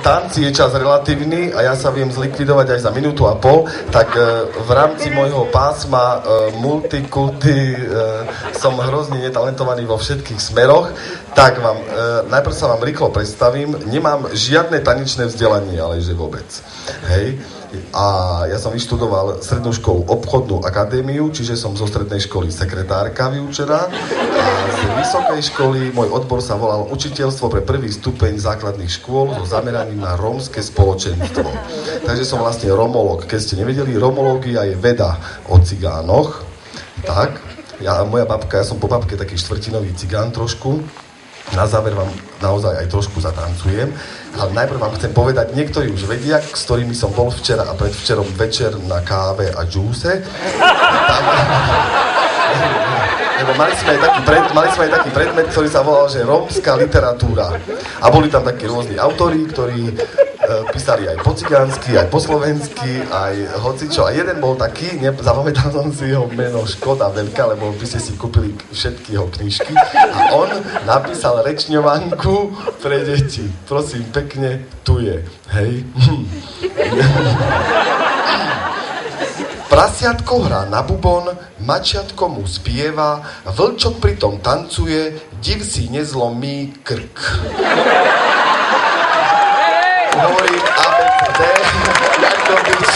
tanci je čas relatívny a ja sa viem zlikvidovať aj za minútu a pol, tak v rámci môjho pásma multikulty som hrozne netalentovaný vo všetkých smeroch, tak najprv sa vám rýchlo predstavím. Nemám žiadne tanečné vzdelanie, ale že vôbec. Hej. A ja som vyštudoval strednú školu obchodnú akadémiu, čiže som zo strednej školy sekretárka vyučená a z vysokej školy môj odbor sa volal učiteľstvo pre prvý stupeň základných škôl so zameraním na rómske spoločenstvo. Takže som vlastne romológ. Keď ste nevedeli, romológia je veda o cigánoch. Tak, ja som po babke taký štvrtinový cigán trošku. Na záver vám naozaj aj trošku zatancujem, ale najprv vám chcem povedať, niektorí už vedia, s ktorými som bol včera a predvčerom večer na káve a džúse. Lebo mali sme aj taký predmet, ktorý sa volal, že rómska literatúra. A boli tam takí rôzni autori, ktorí písali aj po cigánsky, aj po slovensky, aj hocičo. A jeden bol taký, zapamätal som si jeho meno, škoda veľká, lebo by ste si kúpili všetky jeho knižky. A on napísal rečňovanku pre deti. Prosím, pekne, tu je. Hej. Prasiatko hrá na bubon, mačiatko mu spieva, vlčok pritom tancuje, div si nezlomí krk. Hovorím ABCD, jak to byť.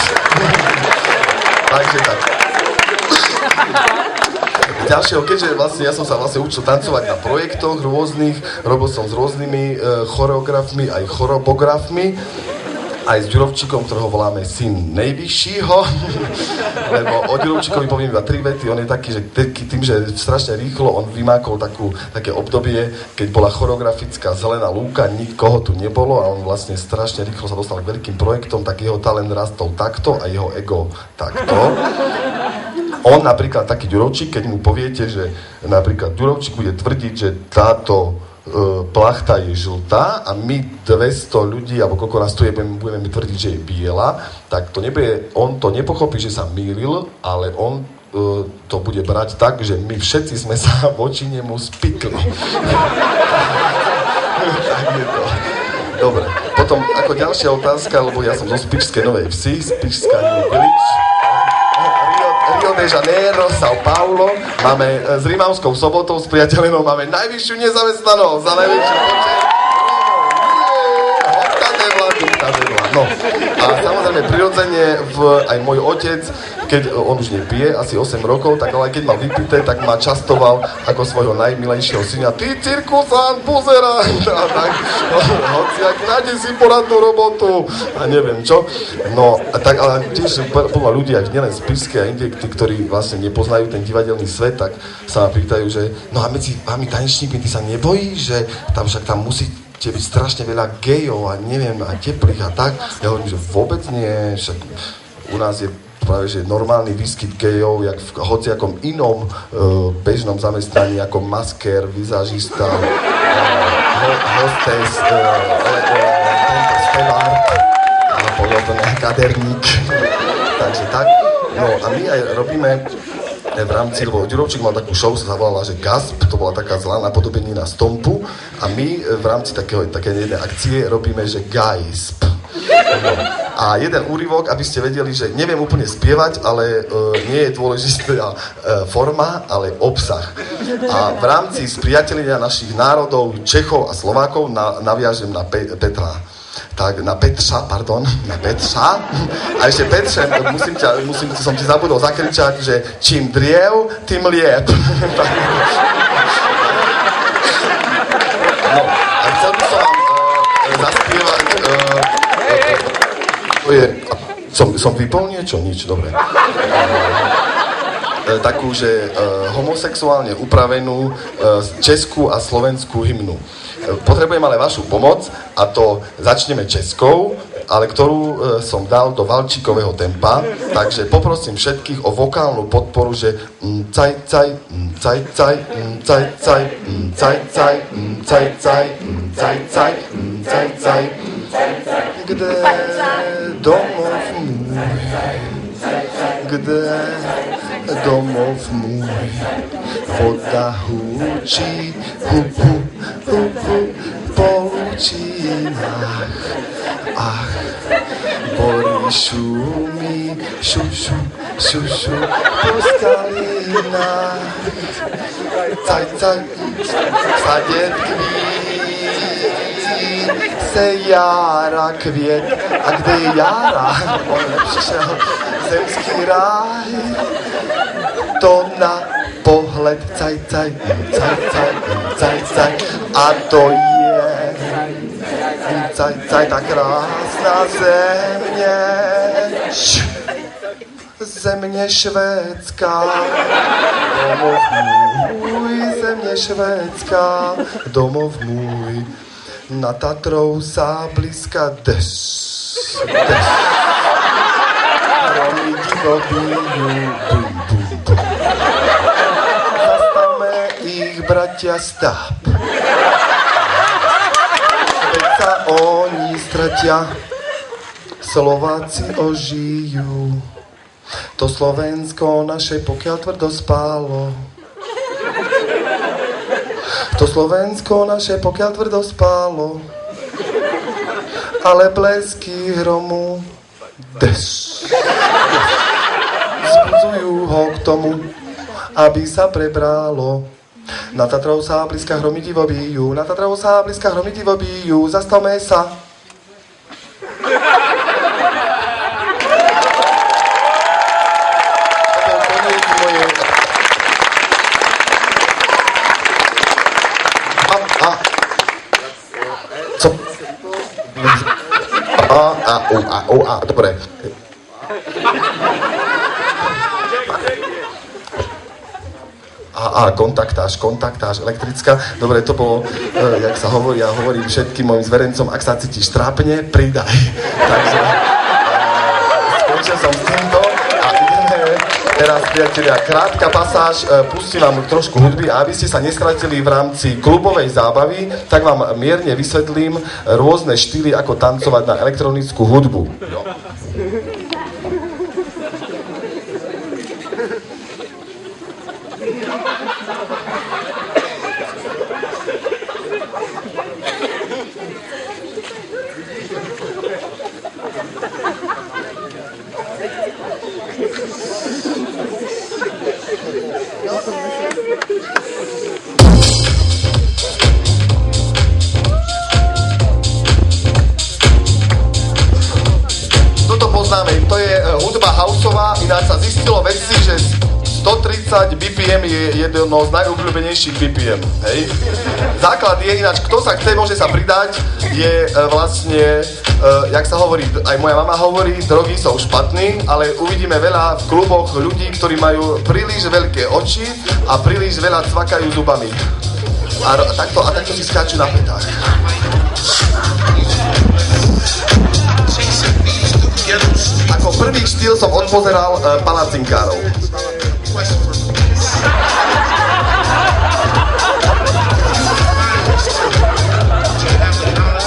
Takže tak. Ďalšieho, keďže vlastne ja som sa učil tancovať na projektoch rôznych, robil som s rôznymi choreografmi, aj chorobografmi, aj s Ďurovčíkom, ktorého voláme syn nejvyššího, lebo o Ďurovčíkovi poviem iba 3 vety, on je taký, že tým, že strašne rýchlo on vymákol také obdobie, keď bola choreografická zelená lúka, nikoho tu nebolo a on vlastne strašne rýchlo sa dostal k veľkým projektom, tak jeho talent rastol takto a jeho ego takto. On napríklad taký Ďurovčík, keď mu poviete, že napríklad Ďurovčík bude tvrdiť, že táto plachta je žltá a my 200 ľudí, alebo koľko nás tu je, budeme tvrdiť, že je biela, tak on to nepochopí, že sa mýlil, ale on to bude brať tak, že my všetci sme sa voči nemu spikli. Tak je to. Dobre, potom ako ďalšia otázka, lebo ja som zo Spišskej Novej Vsi, Spišská New Village, Rio de Janeiro, São Paulo, máme s Rimavskou Sobotou, s priateľinou máme najvyššiu nezamestnanosť za najväčší počet. No a samozrejme prirodzene aj môj otec, keď on už nepije, asi 8 rokov, tak ale keď mal vypité, tak ma častoval ako svojho najmilejšieho syna. Ty, cirkusán, pozeraj! A tak, hociak, nájdeš si poradnú robotu a neviem čo. No, a tak, ale tiež podľa ľudí, aj nielen z Spišskej a inde, tí, ktorí vlastne nepoznajú ten divadelný svet, tak sa ma pýtajú, že no a medzi vami tanečníkmi, ty sa nebojíš, že tam musí byť strašne veľa gejov a neviem, a teplých a tak. Ja hovorím, že vôbec nie, však u nás je práve, že normálny výskyt gejov, jak v hociakom inom bežnom zamestnaní, ako masker, vizážista, hostes, spevár, a podobne, kaderník. Takže tak. No a my aj robíme v rámci, lebo Ďurovčík mal takú show, sa volala, že Gasp, to bola taká zlá napodobenina Stompu a my v rámci také jednej akcie robíme, že Gaisp. No. A jeden úryvok, aby ste vedeli, že neviem úplne spievať, ale nie je dôležitá forma, ale obsah. A v rámci spriatelenia našich národov, Čechov a Slovákov naviažem na Petra. Tak na Petra. A ešte Petře, som ti zabudol zakričať, že čím driev, tým liep. No, a chcel by som vám zaspievať, som vypol niečo? Nič, dobre. Takú, že homosexuálne upravenú českú a slovenskú hymnu. Potrebujem ale vašu pomoc a to začneme českou, ale ktorú som dal do valčíkového tempa, takže poprosím všetkých o vokálnu podporu, že caj, caj, caj, caj, caj, caj, caj, caj, caj, caj, caj, caj, caj, caj, kde domov môj, kde domov môj, voda húči, hu, hu, hu, hu, po lučinách ach, borí šumí, šušu, šušu, puskalina. Caj, caj, sa detví, se Jára květ. A kde je Jára? On nepřišel, zemský ráj. To na pohled, caj, caj, caj, caj, caj, caj. A to je, caj, caj, ta krásná země. Země švédská, domov můj, země švédská, domov můj. Na Tatrou zábliska des. Romy divo bijú, bum, bum, bum. Zastavme ich, bratia, stop. Veď sa oni stratia, Slováci ožijú. To Slovensko naše, pokiaľ tvrdo spálo. To Slovensko naše, pokiaľ tvrdo spálo. Ale blesky hromu des. Zbudzujú ho k tomu, aby sa prebralo. Na Tatrou sa blízka hromy divo bijú. Na Tatrou sa blízka hromy divo bijú. Zastavme sa. Dobre. Kontaktáž, elektrická. Dobre, to bolo, jak sa hovorí, ja hovorím všetkým mojim zverencom, ak sa cítiš trápne, pridaj. Takže skončil som s týmto a ideme teraz, priatelia, krátka pasáž, pustím vám trošku hudby a aby ste sa nestratili v rámci klubovej zábavy, tak vám mierne vysvetlím rôzne štýly, ako tancovať na elektronickú hudbu. Jo. To je hudba houseová, ináč sa zistilo vedci, že 130 BPM je jedno z najobľúbenejších BPM, hej. Základ je ináč, kto sa chce, môže sa pridať, je vlastne, jak sa hovorí, aj moja mama hovorí, drogy sú špatný, ale uvidíme veľa v kluboch ľudí, ktorí majú príliš veľké oči a príliš veľa cvakajú zubami. A takto si skáču na petách. Ako prvý štýl som odpozeral palacinkárov.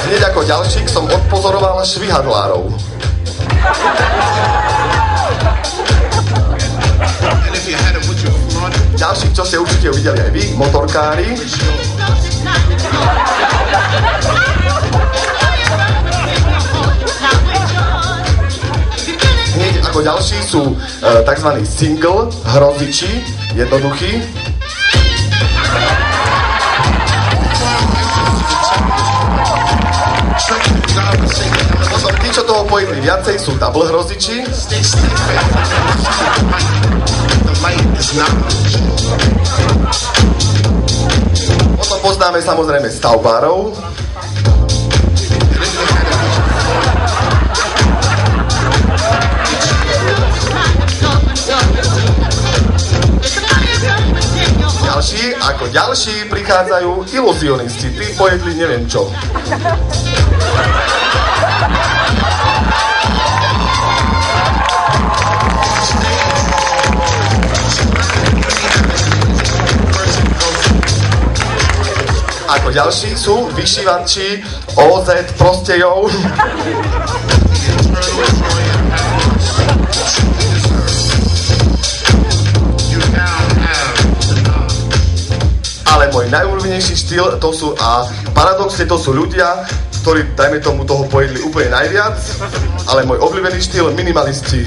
Hneď ako ďalších som odpozoroval švihadlárov. Ďalších, čo ste určite uvideli aj vy, motorkári. Hneď ako ďalší sú tzv. Single, hroziči, jednoduchí. Potom tí, čo toho pojedli viacej, sú double hroziči. Potom poznáme samozrejme stavbárov. Ako ďalší prichádzajú iluzionisti, tí pojedli neviem čo. Ako ďalší sú vyšívači OZ Prostejov. Ale môj najúľúbenejší štýl to sú, a paradoxne to sú ľudia, ktorí, dajme tomu, toho pojedli úplne najviac, ale môj obľúbený štýl, minimalisti.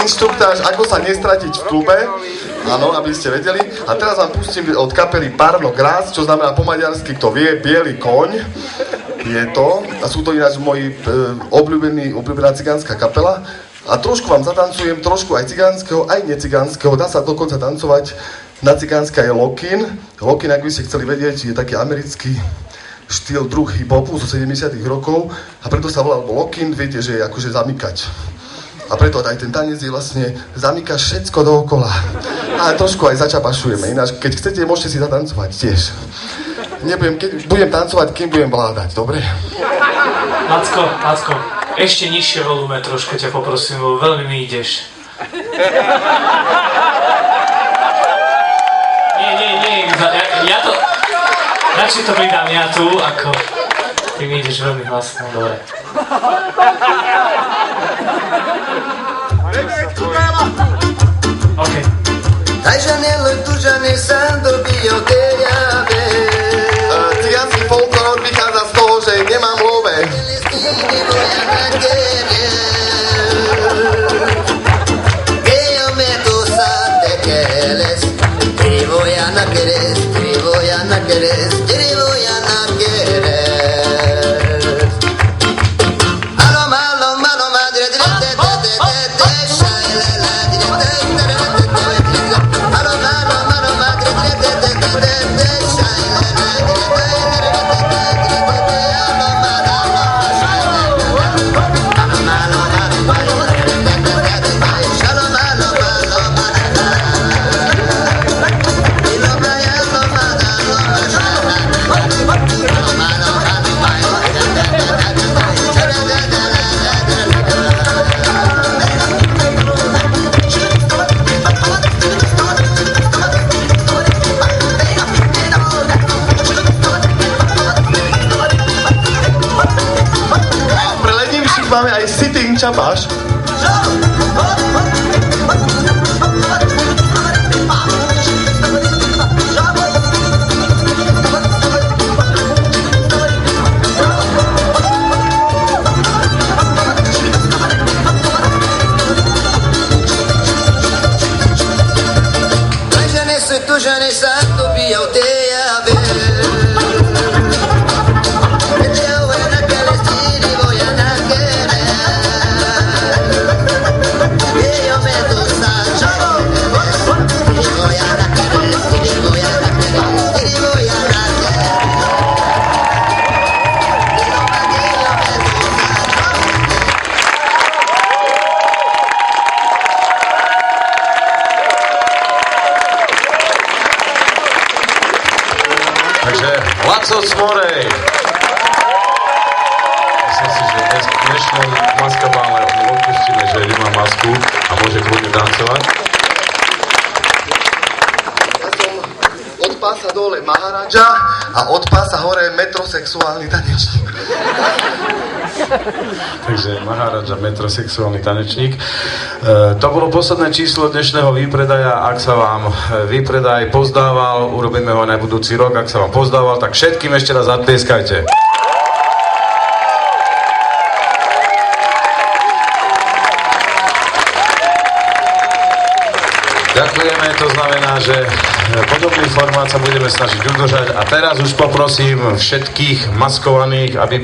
Inštruktáž, ako sa nestratiť v klube, áno, aby ste vedeli. A teraz vám pustím od kapely Parno Gras, čo znamená po maďarsky, kto vie, biely koň. Je to. A sú to ináč moji obľúbená cigánska kapela. A trošku vám zatancujem, trošku aj cigánskeho, aj necigánskeho. Dá sa dokonca tancovať. Na cigánska je lockin. Lockin, ak by ste chceli vedieť, je taký americký štýl, druh hip-hopu zo 70 rokov. A preto sa volal lockin, viete, že je akože zamykať. A preto aj ten tanec je vlastne, zamyká všetko dookola. Ale trošku aj začapašujeme. Ináč, keď chcete, môžete si zatancovať tiež. Budem tancovať, kým budem vládať, dobre? Macko, ešte nižšie volume trošku ťa poprosím, lebo veľmi mi ideš. Nie, ja to... Radšej to pridám ja tu, ako... Ty mi ideš veľmi hlasno, dobre. OK. Cigánsky folklór vychádza z toho, že nemám love. Máme aj sitting čapáš. Takže Laco Smorej. Myslím si, že dnešnou maskabále odpustíme, že nemá masku a môže kľudne tancovať. Ja som od pása dole Maharadža a od pása hore metrosexuálny tanečník. Takže Maharadža, metrosexuálny tanečník. To bolo posledné číslo dnešného výpredaja. Ak sa vám výpredaj pozdával, urobíme ho na budúci rok. Ak sa vám pozdával, tak všetkým ešte raz zatlieskajte. Ďakujeme, to znamená, že podobný formát sa budeme snažiť udržať. A teraz už poprosím všetkých maskovaných, aby